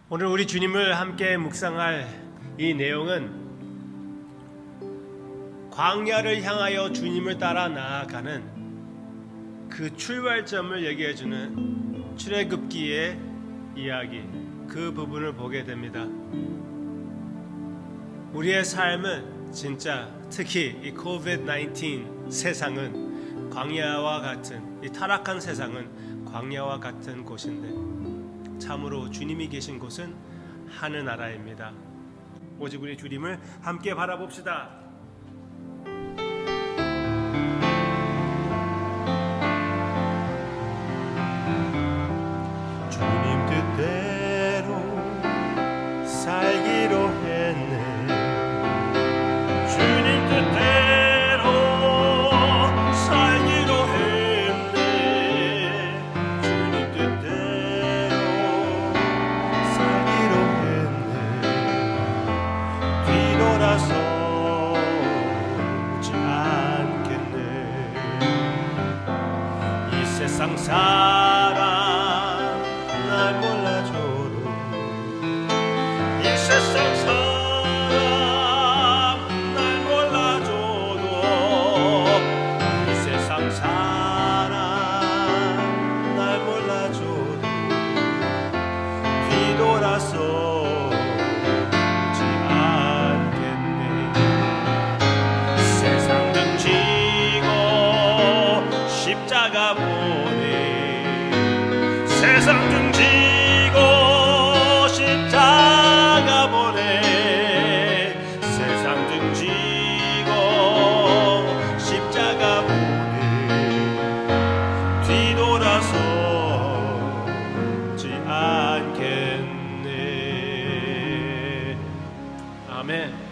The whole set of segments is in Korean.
오늘 우리 주님을 함께 묵상할 이 내용은 광야를 향하여 주님을 따라 나아가는 그 출발점을 얘기해주는 출애굽기의 이야기, 그 부분을 보게 됩니다. 우리의 삶은 진짜 특히 이 코비드-19 세상은 광야와 같은, 이 타락한 세상은 광야와 같은 곳인데 참으로 주님이 계신 곳은 하늘나라입니다. 오직 우리 주님을 함께 바라봅시다. 주님 뜻대로 살기로 했네. 주님 뜻대로 살기로 했네. 주님 뜻대로 살기로 했네. 뒤돌아서지 않겠네. 이 세상 사람 날 몰라줘도, 이 세상 사람 날 몰라줘도, 이 세상 사람 날 몰라줘도 뒤돌아서지 않겠네. 세상 등지고 십자가 보내. 세상 등지고 십자가 보내. 세상 등지고 십자가 보내. 뒤돌아서지 않겠네. 아멘.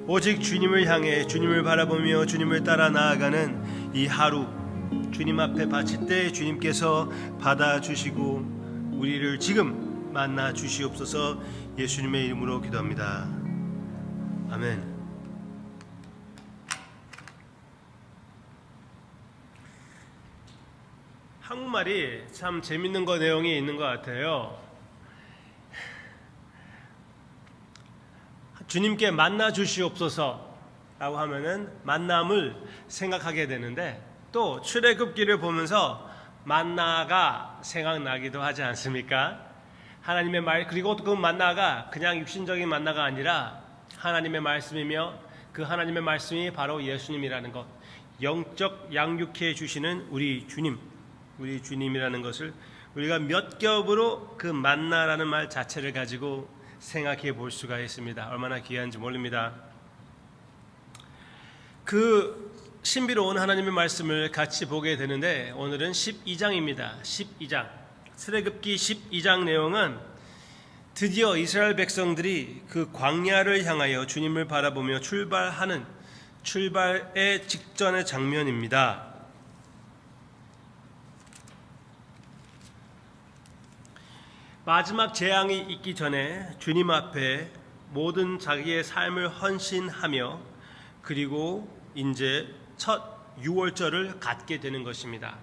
오직 주님을 향해 주님을 바라보며 주님을 따라 나아가는 이 하루, 주님 앞에 바칠 때 주님께서 받아주시고 우리를 지금 만나 주시옵소서. 예수님의 이름으로 기도합니다. 아멘. 한국말이 참 재밌는 내용이 있는 것 같아요. 주님께 만나 주시옵소서 라고 하면은 만남을 생각하게 되는데, 또 출애굽기를 보면서 만나가 생각나기도 하지 않습니까? 하나님의 말, 그리고 그 만나가 그냥 육신적인 만나가 아니라 하나님의 말씀이며 그 하나님의 말씀이 바로 예수님이라는 것, 영적 양육해 주시는 우리 주님, 우리 주님이라는 것을 우리가 몇 겹으로 그 만나라는 말 자체를 가지고 생각해 볼 수가 있습니다. 얼마나 귀한지 모릅니다. 그 신비로운 하나님의 말씀을 같이 보게 되는데, 오늘은 12장입니다. 12장. 출애굽기 12장 내용은 드디어 이스라엘 백성들이 그 광야를 향하여 주님을 바라보며 출발하는 출발의 직전의 장면입니다. 마지막 재앙이 있기 전에 주님 앞에 모든 자기의 삶을 헌신하며 그리고 이제 첫 유월절을 갖게 되는 것입니다.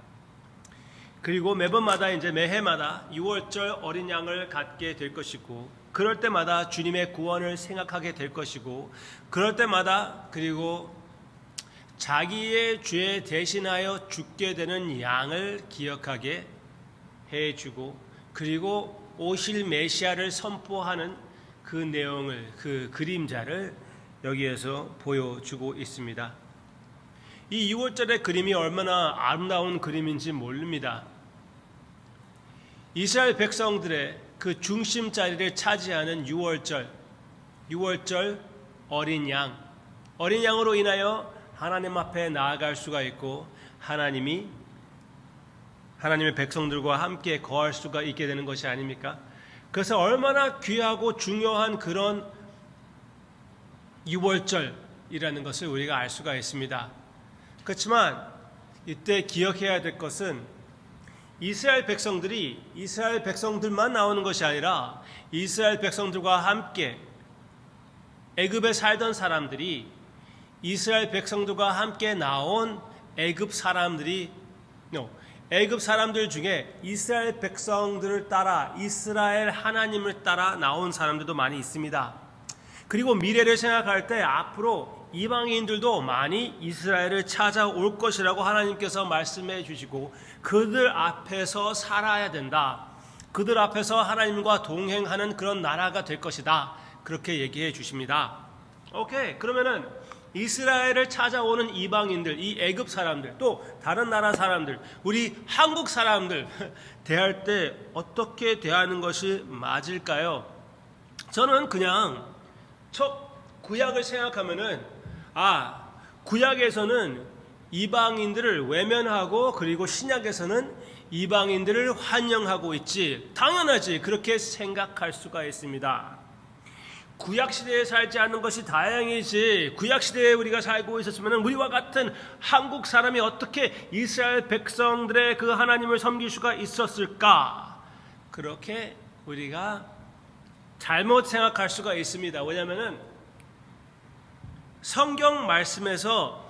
그리고 매번마다 이제 매해마다 유월절 어린 양을 갖게 될 것이고, 그럴 때마다 주님의 구원을 생각하게 될 것이고, 그럴 때마다 그리고 자기의 죄 대신하여 죽게 되는 양을 기억하게 해주고, 그리고 오실 메시아를 선포하는 그 내용을, 그 그림자를 여기에서 보여주고 있습니다. 이 6월절의 그림이 얼마나 아름다운 그림인지 모릅니다. 이스라엘 백성들의 그 중심 자리를 차지하는 6월절 어린 양으로 인하여 하나님 앞에 나아갈 수가 있고, 하나님의 백성들과 함께 거할 수가 있게 되는 것이 아닙니까? 그래서 얼마나 귀하고 중요한 그런 6월절이라는 것을 우리가 알 수가 있습니다. 그렇지만 이때 기억해야 될 것은 이스라엘 백성들만 나오는 것이 아니라 이스라엘 백성들과 함께 애굽에 살던 사람들이 이스라엘 백성들과 함께 나온 애굽 사람들이 애굽 사람들 중에 이스라엘 백성들을 따라 이스라엘 하나님을 따라 나온 사람들도 많이 있습니다. 그리고 미래를 생각할 때 앞으로 이방인들도 많이 이스라엘을 찾아올 것이라고 하나님께서 말씀해 주시고 그들 앞에서 살아야 된다. 그들 앞에서 하나님과 동행하는 그런 나라가 될 것이다. 그렇게 얘기해 주십니다. 오케이. 그러면은 이스라엘을 찾아오는 이방인들, 이 애굽 사람들, 또 다른 나라 사람들, 우리 한국 사람들 대할 때 어떻게 대하는 것이 맞을까요? 저는 그냥 구약을 생각하면은 구약에서는 이방인들을 외면하고 그리고 신약에서는 이방인들을 환영하고 있지. 당연하지. 그렇게 생각할 수가 있습니다. 구약시대에 살지 않는 것이 다행이지. 구약시대에 우리가 살고 있었으면 우리와 같은 한국 사람이 어떻게 이스라엘 백성들의 그 하나님을 섬길 수가 있었을까? 그렇게 우리가 잘못 생각할 수가 있습니다. 왜냐하면 성경 말씀에서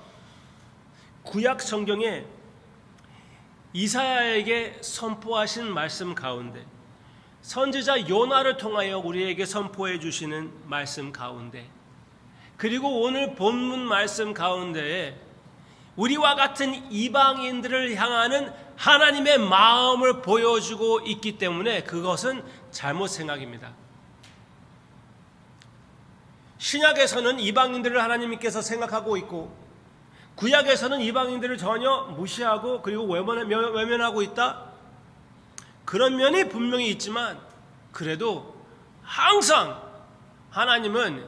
구약 성경에 이사야에게 선포하신 말씀 가운데 선지자 요나를 통하여 우리에게 선포해 주시는 말씀 가운데 그리고 오늘 본문 말씀 가운데에 우리와 같은 이방인들을 향하는 하나님의 마음을 보여주고 있기 때문에 그것은 잘못 생각입니다. 신약에서는 이방인들을 하나님께서 생각하고 있고 구약에서는 이방인들을 전혀 무시하고 그리고 외면하고 있다. 그런 면이 분명히 있지만 그래도 항상 하나님은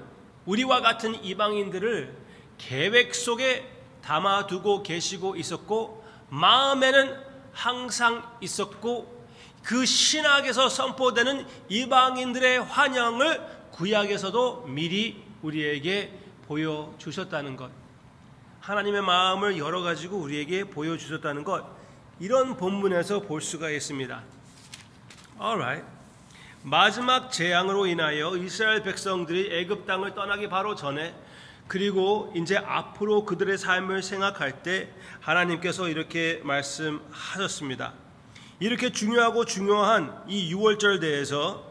우리와 같은 이방인들을 계획 속에 담아두고 계시고 있었고 마음에는 항상 있었고 그 신학에서 선포되는 이방인들의 환영을 구약에서도 미리 우리에게 보여주셨다는 것, 하나님의 마음을 열어가지고 우리에게 보여주셨다는 것, 이런 본문에서 볼 수가 있습니다. Alright. 마지막 재앙으로 인하여 이스라엘 백성들이 애굽 땅을 떠나기 바로 전에 그리고 이제 앞으로 그들의 삶을 생각할 때 하나님께서 이렇게 말씀하셨습니다. 이렇게 중요하고 중요한 이 유월절 대해서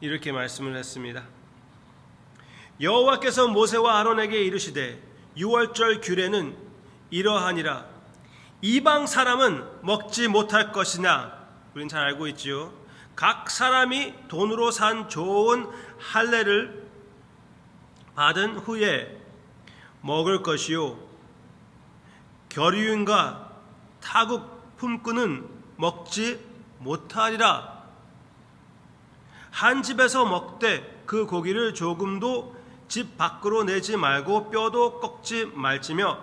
이렇게 말씀을 했습니다. 여호와께서 모세와 아론에게 이르시되 유월절 규례는 이러하니라. 이방 사람은 먹지 못할 것이냐. 우린 잘 알고 있지요. 각 사람이 돈으로 산 좋은 할례를 받은 후에 먹을 것이요 결유인과 타국 품꾼은 먹지 못하리라. 한 집에서 먹되 그 고기를 조금도 집 밖으로 내지 말고 뼈도 꺾지 말지며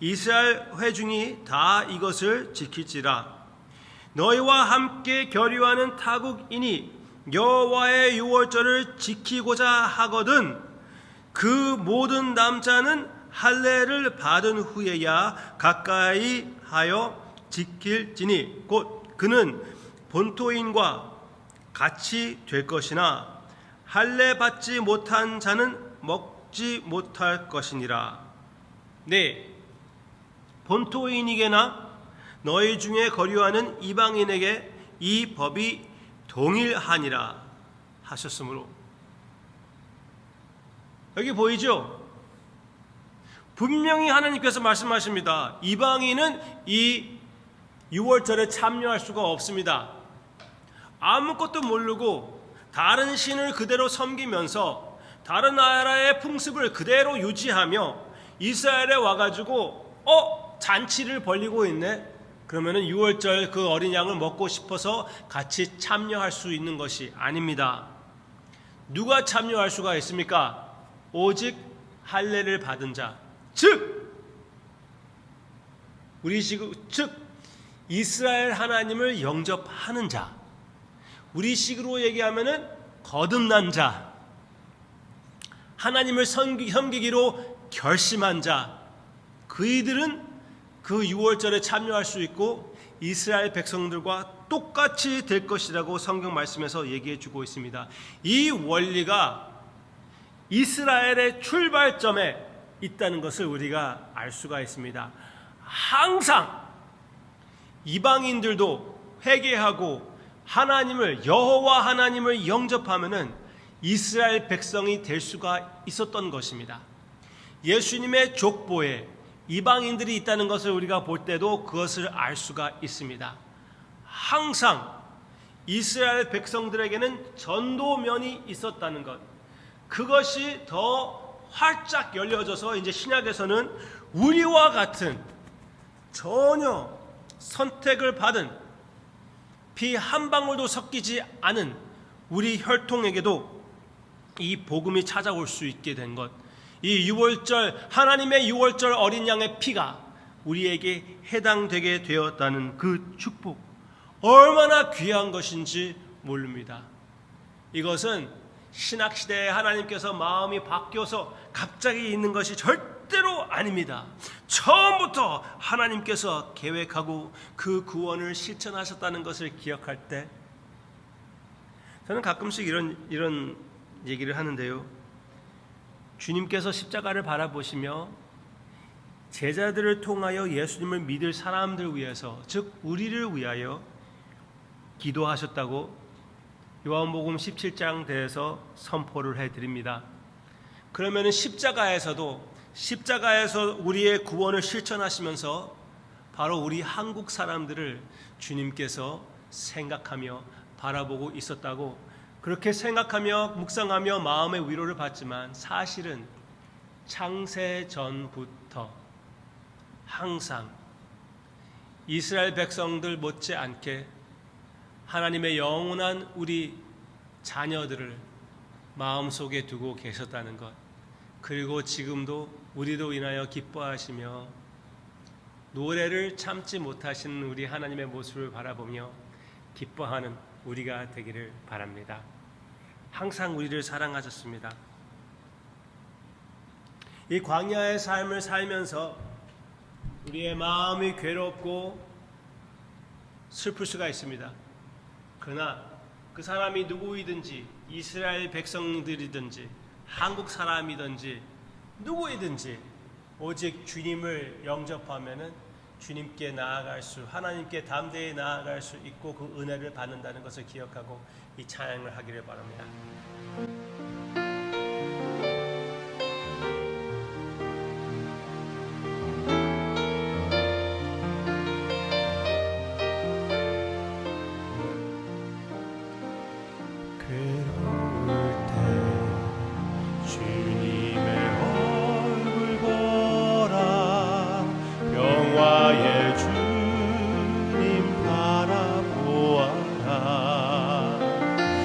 이스라엘 회중이 다 이것을 지킬지라. 너희와 함께 결유하는 타국인이 여호와의 유월절을 지키고자 하거든 그 모든 남자는 할례를 받은 후에야 가까이 하여 지킬지니 곧 그는 본토인과 같이 될 것이나 할례 받지 못한 자는 먹지 못할 것이니라. 네, 본토인에게나 너희 중에 거류하는 이방인에게 이 법이 동일하니라 하셨으므로. 여기 보이죠? 분명히 하나님께서 말씀하십니다. 이방인은 이 유월절에 참여할 수가 없습니다. 아무것도 모르고 다른 신을 그대로 섬기면서 다른 나라의 풍습을 그대로 유지하며 이스라엘에 와가지고 잔치를 벌이고 있네. 그러면은 유월절 그 어린 양을 먹고 싶어서 같이 참여할 수 있는 것이 아닙니다. 누가 참여할 수가 있습니까? 오직 할례를 받은 자, 즉 이스라엘 하나님을 영접하는 자, 우리식으로 얘기하면은 거듭난 자, 하나님을 섬기기로 결심한 자, 그이들은 그 유월절에 참여할 수 있고 이스라엘 백성들과 똑같이 될 것이라고 성경 말씀에서 얘기해 주고 있습니다. 이 원리가 이스라엘의 출발점에 있다는 것을 우리가 알 수가 있습니다. 항상 이방인들도 회개하고 하나님을, 여호와 하나님을 영접하면은 이스라엘 백성이 될 수가 있었던 것입니다. 예수님의 족보에 이방인들이 있다는 것을 우리가 볼 때도 그것을 알 수가 있습니다. 항상 이스라엘 백성들에게는 전도면이 있었다는 것, 그것이 더 활짝 열려져서 이제 신약에서는 우리와 같은 전혀 선택을 받은 피 한 방울도 섞이지 않은 우리 혈통에게도 이 복음이 찾아올 수 있게 된 것, 이 유월절, 하나님의 유월절 어린 양의 피가 우리에게 해당되게 되었다는 그 축복, 얼마나 귀한 것인지 모릅니다. 이것은 신학시대에 하나님께서 마음이 바뀌어서 갑자기 있는 것이 절대로 아닙니다. 처음부터 하나님께서 계획하고 그 구원을 실천하셨다는 것을 기억할 때, 저는 가끔씩 이런 얘기를 하는데요. 주님께서 십자가를 바라보시며 제자들을 통하여 예수님을 믿을 사람들 위해서, 즉 우리를 위하여 기도하셨다고 요한복음 17장 대해서 선포를 해드립니다. 그러면 십자가에서 우리의 구원을 실천하시면서 바로 우리 한국 사람들을 주님께서 생각하며 바라보고 있었다고, 그렇게 생각하며 묵상하며 마음의 위로를 받지만, 사실은 창세 전부터 항상 이스라엘 백성들 못지않게 하나님의 영원한 우리 자녀들을 마음속에 두고 계셨다는 것, 그리고 지금도 우리로 인하여 기뻐하시며 노래를 참지 못하시는 우리 하나님의 모습을 바라보며 기뻐하는 우리가 되기를 바랍니다. 항상 우리를 사랑하셨습니다. 이 광야의 삶을 살면서 우리의 마음이 괴롭고 슬플 수가 있습니다. 그러나 그 사람이 누구이든지, 이스라엘 백성들이든지 한국 사람이든지 누구이든지 오직 주님을 영접하면은 주님께 나아갈 수, 하나님께 담대히 나아갈 수 있고 그 은혜를 받는다는 것을 기억하고 이 찬양을 하기를 바랍니다.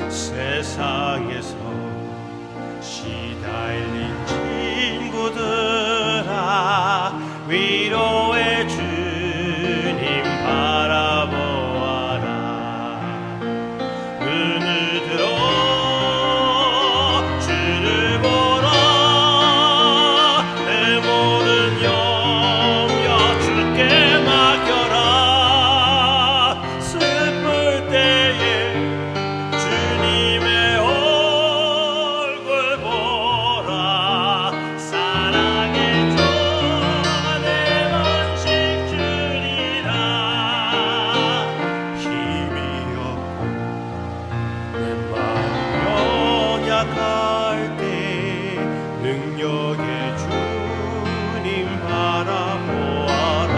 세상에서 시달린 친구들아, 위로의 주님 바라보아라. 눈을 들어 주를 보라. 내 모든 염려 주께 맡겨라. 슬플 때에 주님의 얼굴 보라. 사랑의 전에 만식 주리라. 힘이 없고 내 마음 연약할 때 능력의 주님 바라보아라.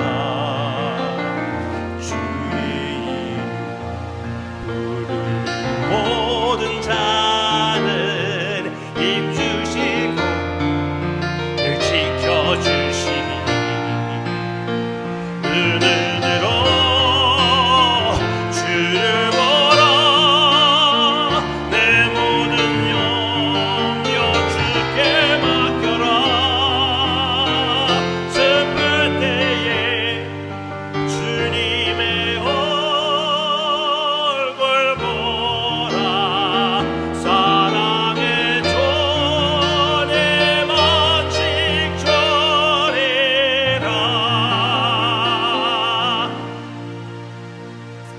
주의 이름 부르는 모든 자는 힘주시고 늘 지켜주시니 눈을 들어 주를 보라. 내 모든 염려 주께 맡겨라. 슬플 때에 주님의 얼굴 보라. 사랑의 전에 만식 전이라.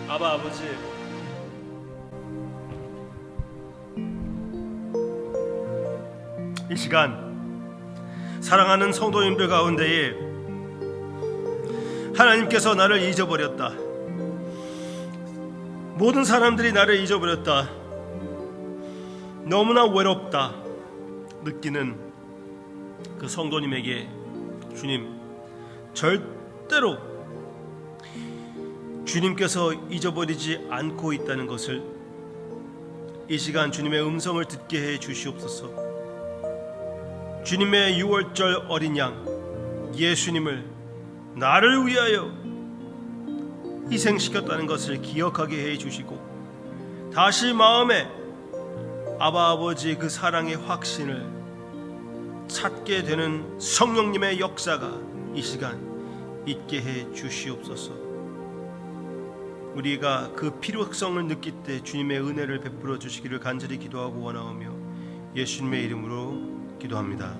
아바 아버지, 이 시간 사랑하는 성도님들 가운데에 하나님께서 나를 잊어버렸다, 모든 사람들이 나를 잊어버렸다, 너무나 외롭다 느끼는 그 성도님에게 주님, 절대로 주님께서 잊어버리지 않고 있다는 것을 이 시간 주님의 음성을 듣게 해 주시옵소서. 주님의 유월절 어린 양 예수님을 나를 위하여 희생시켰다는 것을 기억하게 해 주시고, 다시 마음에 아바 아버지의 그 사랑의 확신을 찾게 되는 성령님의 역사가 이 시간 있게 해 주시옵소서. 우리가 그 필요성을 느낄 때 주님의 은혜를 베풀어 주시기를 간절히 기도하고 원하오며 예수님의 이름으로 기도합니다.